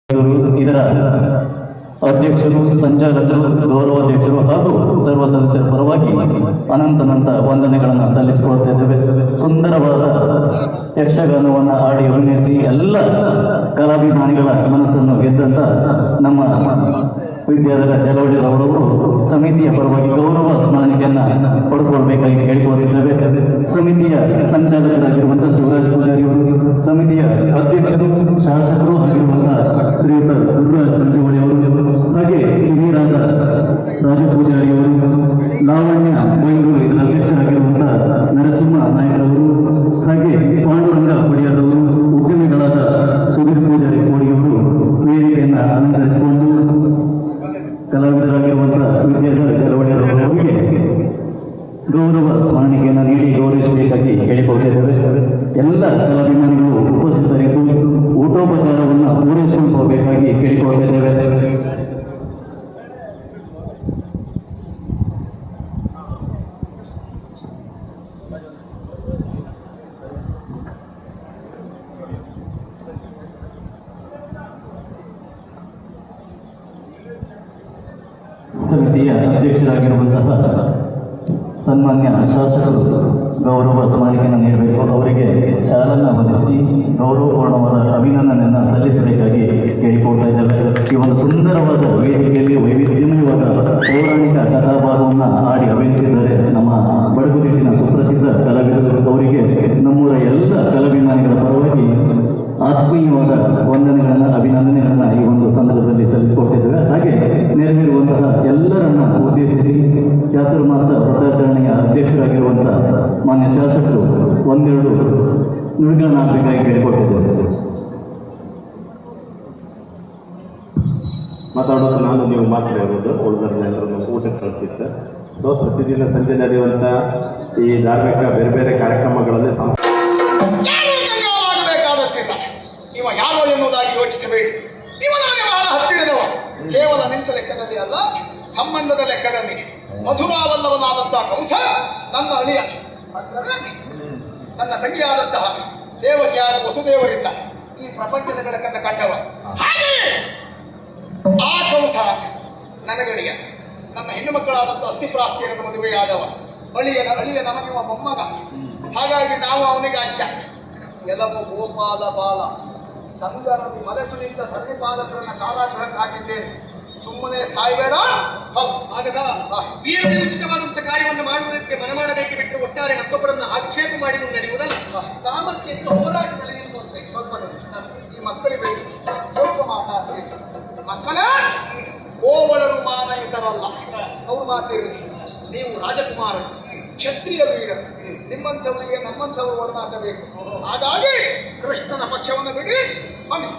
ಇದರ ಅಧ್ಯಕ್ಷರು, ಸಂಚಾಲಕರು, ಗೌರವಾಧ್ಯಕ್ಷರು ಹಾಗೂ ಸರ್ವ ಸದಸ್ಯರ ಪರವಾಗಿ ಅನಂತ ವಂದನೆಗಳನ್ನು ಸಲ್ಲಿಸಿಕೊಳ್ತಿದ್ದೇವೆ. ಸುಂದರವಾದ ಯಕ್ಷಗಾನವನ್ನು ಆಡಿ ಅಭಿನಯಿಸಿ ಎಲ್ಲ ಕಲಾಭಿಮಾನಿಗಳ ಮನಸ್ಸನ್ನು ಗೆದ್ದಂತ ನಮ್ಮ ವಿದ್ಯಾಧರ ಜಲವಡಿರವರು ಸಮಿತಿಯ ಪರವಾಗಿ ಗೌರವ ಸ್ಮರಣಿಕೆಯನ್ನು ಪಡ್ಕೊಳ್ಬೇಕಾಗಿ ಹೇಳಿಕೊಂಡಿದ್ದೇವೆ. ಸಮಿತಿಯ ಸಂಚಾಲಕರಾಗಿರುವಂತಹ ಶಿವರಾಜ್ ಪೂಜಾರಿ ಅವರು, ಸಮಿತಿಯ ಅಧ್ಯಕ್ಷರು, ಶಾಸಕರು ಆಗಿರುವಂತಹ ಶ್ರೀಯುತ ಗುರುರಾಜ್ ಬಂಜೋಳಿ ಅವರು, ಹಾಗೆ ಹಿರಿಯರಾದ ರಾಜಪೂಜಾರಿಯವರು, ಲಾವಣ್ಯ ಬೈಂದೂರು ಇದರ ಅಧ್ಯಕ್ಷರಾಗಿರುವಂತಹ ನರಸಿಂಹ ನಾಯಕರವರು, ಹಾಗೆ ಪಾಂಡುರಂಗ ಪಡಿಯಾದವರು, ಉದ್ಯಮಿಗಳಾದ ಸುಧೀರ್ ಪೂಜಾರಿ ಕೋಡಿಯವರು ವೇದಿಕೆಯನ್ನು ಅಲಂಕರಿಸಿಕೊಂಡು ಕಲಾವಿದರಾಗಿರುವಂತಹ ವಿದ್ಯಾಧರ ಜಲವಡಿರವರಿಗೆ ಗೌರವ ಸ್ಮರಣಿಕೆಯನ್ನು ನೀಡಿ ಗೌರವಿಸಬೇಕಾಗಿ ಹೇಳಿಕೊಂಡಿದ್ದೇವೆ. ಎಲ್ಲ ಕಲಾಭಿಮಾನಿಗಳು ಉಪಸ್ಥಿತರಿದ್ದು ಊಟೋಪಚಾರವನ್ನು ಪೂರೈಸಿಕೊಂಡು ಹೋಗಬೇಕಾಗಿ ಕೇಳಿಕೊಂಡಿದ್ದೇವೆ. ಸಮಿತಿಯ ಅಧ್ಯಕ್ಷರಾಗಿರುವಂತಹ ಸನ್ಮಾನ್ಯ ಶಾಸಕರು ಗೌರವ ಸ್ಮರಣಿಕೆಯನ್ನು ನೀಡಬೇಕು. ಅವರಿಗೆ ಶಾಲನ್ನು ಹೊಂದಿಸಿ ಗೌರವಪೂರ್ಣವಾದ ಅಭಿನಂದನೆಯನ್ನು ಸಲ್ಲಿಸಬೇಕಾಗಿ ಕೇಳಿಕೊಳ್ತಾ ಇದ್ದೇವೆ. ಈ ಒಂದು ಸುಂದರವಾದ ವೇದಿಕೆಯಲ್ಲಿ ವೈವಿಧ್ಯಮಯವಾದ ಪೌರಾಣಿಕ ಕಥಾಭಾಗವನ್ನು ಆಡಿ ಅಭಿನಯಿಸಿದ್ದಾರೆ ನಮ್ಮ ಬಡಗುತಿಟ್ಟಿನ ಸುಪ್ರಸಿದ್ಧ ಕಲಾವಿದರು. ಅವರಿಗೆ ನಮ್ಮೂರ ಎಲ್ಲ ಕಲಾಭಿಮಾನಿಗಳ ಪರವಾಗಿ ಆತ್ಮೀಯವಾದ ವಂದನೆಗಳನ್ನು, ಅಭಿನಂದನೆಗಳನ್ನು ಈ ಒಂದು ಸಂದರ್ಭದಲ್ಲಿ ಸಲ್ಲಿಸಿಕೊಟ್ಟಿದ್ದೇವೆ. ಹಾಗೆ ನೆರವೇರುವಂತಹ ಎಲ್ಲರನ್ನ ಉದ್ದೇಶಿಸಿ ಚಾತುರ್ಮಾಸ ವ್ರತಾಚರಣೆಯ ಅಧ್ಯಕ್ಷರಾಗಿರುವಂತಹ ಮಾನ್ಯ ಶಾಸಕರು ಒಂದೆರಡು ನುಡಿಗಳನ್ನಾಗಬೇಕಾಗಿ ಕೇಳಿಕೊಟ್ಟಿದ್ದೇವೆ. ಮಾತಾಡೋದು ನಾನು ನೀವು ಮಾತಾಡಿರೋದು ಉಳಿದರೆಲ್ಲರನ್ನು ಊಟಕ್ಕೆ ಕಳಿಸಿದ್ದೆ. ಸೊ ಪ್ರತಿದಿನ ಸಂಜೆ ನಡೆಯುವಂಥ ಈ ಧಾರ್ಮಿಕ ಬೇರೆ ಬೇರೆ ಕಾರ್ಯಕ್ರಮಗಳಲ್ಲಿ ನೀವು ಯಾರೋ ಎನ್ನುವುದಾಗಿ ಯೋಚಿಸಬೇಡಿ. ನೀವು ನನಗೆ ಬಹಳ ಹತ್ತಿರದವ. ಕೇವಲ ನಿಂತ ಲೆಕ್ಕದಲ್ಲಿ ಅಲ್ಲ, ಸಂಬಂಧದ ಲೆಕ್ಕದಲ್ಲಿ. ಮಧುರಾವಲ್ಲವನಾದಂತಹ ಕಂಸ ನನ್ನ ಅಳಿಯ, ನನ್ನ ತಂಗಿಯಾದಂತಹ ದೇವಕಿಯಾದ ವಸುದೇವರಿದ್ದ ಈ ಪ್ರಪಂಚದ ಬೆಳಕನ್ನು ಕಂಡವ. ಹಾಗೆ ಆ ಕಂಸ ನನಗಳಿಯ, ನನ್ನ ಹೆಣ್ಣು ಮಕ್ಕಳಾದಂತಹ ಅಸ್ಥಿಪ್ರಾಸ್ತಿಯನ್ನು ಮದುವೆಯಾದವ. ಅಳಿಯ ನಮಗಿವ ಮೊಮ್ಮಗ. ಹಾಗಾಗಿ ನಾವು ಅವನಿಗೆ ಅಚ್ಚ. ಎಲ್ಲವೂ ಗೋಪಾಲ ಬಾಲ ಸಂಗರದಿ ಮರೆತು ನಿಂತ ಧರ್ಮಪಾಲಕರನ್ನ ಕಾಲಾಗ್ರಹಕ್ಕೆ ಹಾಕಿದ್ದೇನೆ. ಸುಮ್ಮನೆ ಸಾಯ್ಬೇಡ. ಆಗದ ವೀರೋಚಿತವಾದಂತಹ ಕಾರ್ಯವನ್ನು ಮಾಡುವುದಕ್ಕೆ ಮನ ಮಾಡಬೇಕೆ ಬಿಟ್ಟು ಒಟ್ಟಾರೆ ಮತ್ತೊಬ್ಬರನ್ನು ಆಕ್ಷೇಪ ಮಾಡಿ ಮುನ್ನಡೆಯುವುದಲ್ಲ. ಸಾಮರ್ಥ್ಯಕ್ಕೆ ಹೋರಾಟದಲ್ಲಿ ನಿಂತು ಸ್ವಲ್ಪ ಈ ಮಕ್ಕಳಿಗೆ ಬೇಡಿ, ಸ್ವಲ್ಪ ಮಾತಾಡಿ. ಮಕ್ಕಳೇ, ಗೋವಳರು ಮಾನಯಿತರಲ್ಲ, ಅವ್ರು ಮಾತಿರಲಿ. ನೀವು ರಾಜಕುಮಾರರು, ಕ್ಷತ್ರಿಯ ವೀರರು. ನಿಮ್ಮಂಥವರಿಗೆ ನಮ್ಮಂಥವರು ಒಡನಾಟಬೇಕು. ಹಾಗಾಗಿ ಕೃಷ್ಣನ ಪಕ್ಷವನ್ನು ಬಿಡಿ. ಬನ್ನಿ.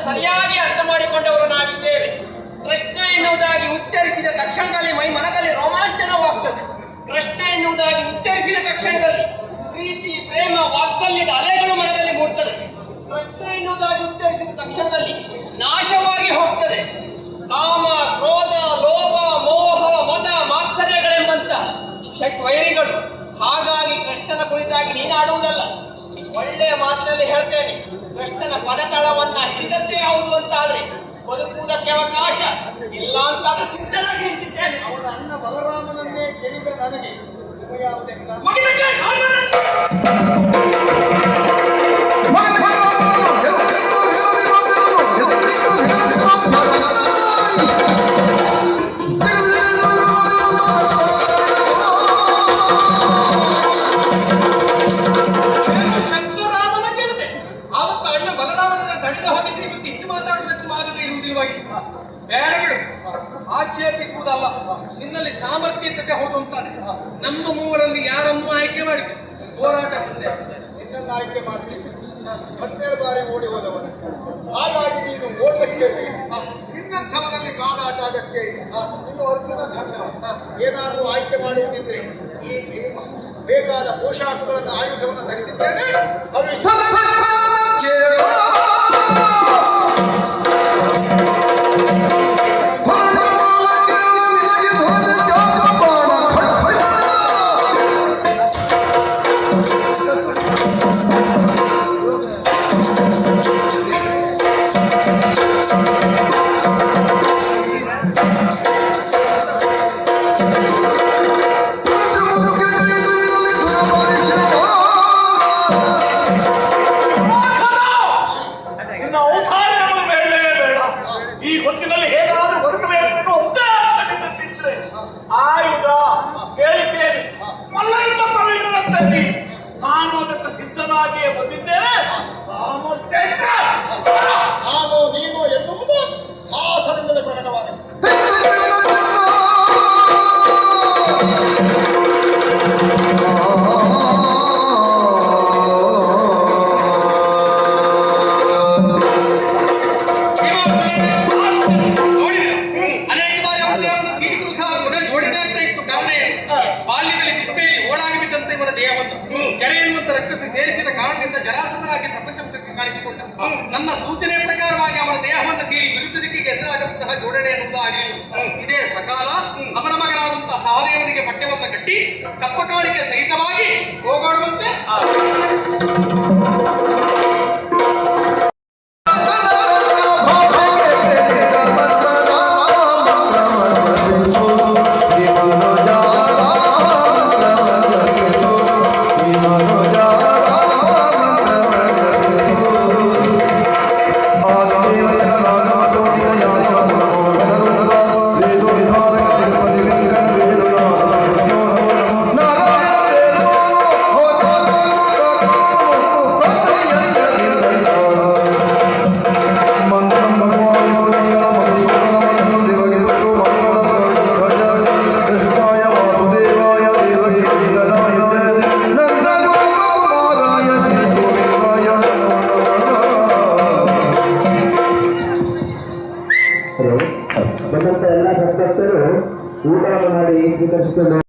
ಸರಿಯಾಗಿ ಅರ್ಥ ಮಾಡಿಕೊಂಡವರು ನಾವಿದ್ದೇವೆ. ಕೃಷ್ಣ ಎನ್ನುವುದಾಗಿ ಉಚ್ಚರಿಸಿದ ತಕ್ಷಣದಲ್ಲಿ ಮೈ ಮನದಲ್ಲಿ ರೋಮಾಂಚನವಾಗ್ತದೆ. ಕೃಷ್ಣ ಎನ್ನುವುದಾಗಿ ಉಚ್ಚರಿಸಿದ ತಕ್ಷಣದಲ್ಲಿ ಪ್ರೀತಿ, ಪ್ರೇಮ, ವಾತ್ಸಲ್ಯದ ಅಲೆಗಳು ಮನದಲ್ಲಿ ಮೂಡ್ತದೆ. ಕೃಷ್ಣ ಎನ್ನುವುದಾಗಿ ಉಚ್ಚರಿಸಿದ ತಕ್ಷಣದಲ್ಲಿ ನಾಶವಾಗಿ ಹೋಗ್ತದೆ ಕಾಮ, ಕ್ರೋಧ, ಲೋಭ, ಮೋಹ, ಮದ, ಮಾತ್ಸರ್ಯಗಳೆಂಬಂತ ಷಟ್ವೈರಿಗಳು. ಹಾಗಾಗಿ ಕೃಷ್ಣನ ಕುರಿತಾಗಿ ನೀನಾಡುವುದಲ್ಲ, ಒಳ್ಳೆಯ ಮಾತಿನಲ್ಲಿ ಹೇಳ್ತೇನೆ. ಕೃಷ್ಣನ ಪದತಳವನ್ನ ಹಿಡಿದದ್ದೇ ಹೌದು ಅಂತಾದ್ರೆ ಬದುಕುವುದಕ್ಕೆ ಅವಕಾಶ ಇಲ್ಲ ಅಂತ ಸಿದ್ಧನಾಗಿದ್ದೇನೆ. ಅವರ ಅಣ್ಣ ಬಲರಾಮನನ್ನೇ ಕೇಳಿದ ನನಗೆ ಆವತ್ತು ಅಣ್ಣ ಬಲರಾಮನನ್ನ ತಡೆದ ಹೋಗಿದ್ರೆ ಇವತ್ತು ಇಷ್ಟು ಮಾತಾಡಲಿಕ್ಕೂ ಆಗದೆ ಇರುವುದಿಲ್ಲವಾಗಿ. ಬೇಡ ಬಿಡು, ಆಕ್ಷೇಪಿಸುವುದಲ್ಲ, ನಿನ್ನಲ್ಲಿ ಸಾಮರ್ಥ್ಯತೆ ಹೌದು ಅಂತಾನೆ. ನಮ್ಮ ಮೂವರಲ್ಲಿ ಯಾರನ್ನು ಆಯ್ಕೆ ಮಾಡಿ ಹೋರಾಟ ಮುಂದೆ. ನಿನ್ನನ್ನು ಆಯ್ಕೆ ಮಾಡ್ತೀನಿ. 17 ಬಾರಿ ಓಡಿ ಹೋದವನು, ಹಾಗಾಗಿ ನೀನು ಓಟಕ್ಕೆ ನಿನ್ನಂಥವನಲ್ಲಿ ಕಾದಾಟ ಆಗಕ್ಕೆ ಇನ್ನು ಅರ್ಜುನ ಸಣ್ಣ. ಏನಾದರೂ ಆಯ್ಕೆ ಮಾಡುವುದಿದ್ರೆ ಈ ಭೀಮ ಬೇಕಾದ ಪೋಷಾಕುಗಳನ್ನು ಆಯುಧವನ್ನು ಧರಿಸಿದ್ದೇನೆ. ಅದು ಆಯುಧ ಕೇಳಿದ್ದೇನೆ, ಮಲ್ಲಯುದ್ಧ ಪ್ರವೀಣರಂತೆ ನಾನು ಅದಕ್ಕೆ ಸಿದ್ಧನಾಗಿಯೇ ಬಂದಿದ್ದೇನೆ. ಸಾಮರ್ಥ್ಯ ನಾನು ನೀನು ಎನ್ನುವುದು ಸಾಹಸದಿಂದಲೇ ಪ್ರಕಟವಾಗಿದೆ. ಅನೇಕ ಬಾರಿ ಅವರ ದೇಹವನ್ನು ಸೀಡಿಕರು ಸಹ ಜೋಡಣೆ ಆಗ್ತಾ ಇತ್ತು. ಕಾರಣ ಬಾಲ್ಯದಲ್ಲಿ ತಿಪ್ಪೆಯಲ್ಲಿ ಓಡಾಗಿ ಬಿದ್ದಂತೆ ಇವರ ದೇಹವನ್ನು ಜಡೆ ಎನ್ನುವಂತ ರಕ್ಕಸಿ ಸೇರಿಸಿದ ಕಾರಣದಿಂದ ಜರಾಸಂಧನಾಗಿ ಪ್ರಪಂಚಮುಖಕ್ಕೆ ಕಾಣಿಸಿಕೊಂಡ. ನನ್ನ ಸೂಚನೆ ಪ್ರಕಾರವಾಗಿ ಅವನ ದೇಹವನ್ನು ಸೀಳಿ ವಿರುದ್ಧ ದಿಕ್ಕಿಗೆ ಎಸರಾಗಂತಹ ಜೋಡಣೆ ಎನ್ನುವುದು ಆಗಲಿಲ್ಲ. ಇದೇ ಸಕಾಲ ಅವನ ಮಗನಾದಂತಹ ಸಹದೇವನಿಗೆ ಪಠ್ಯವನ್ನು ಕಟ್ಟಿ ಕಪ್ಪಕಾಳಿಕೆ ಸಹಿತವಾಗಿ ಹೋಗೋಡುವಂತೆ ಬಂದಂತ ಎಲ್ಲ ಭಕ್ತರು ಊಟವನ್ನು ಮಾಡಿ ಸ್ವೀಕರಿಸಿಕೊಂಡು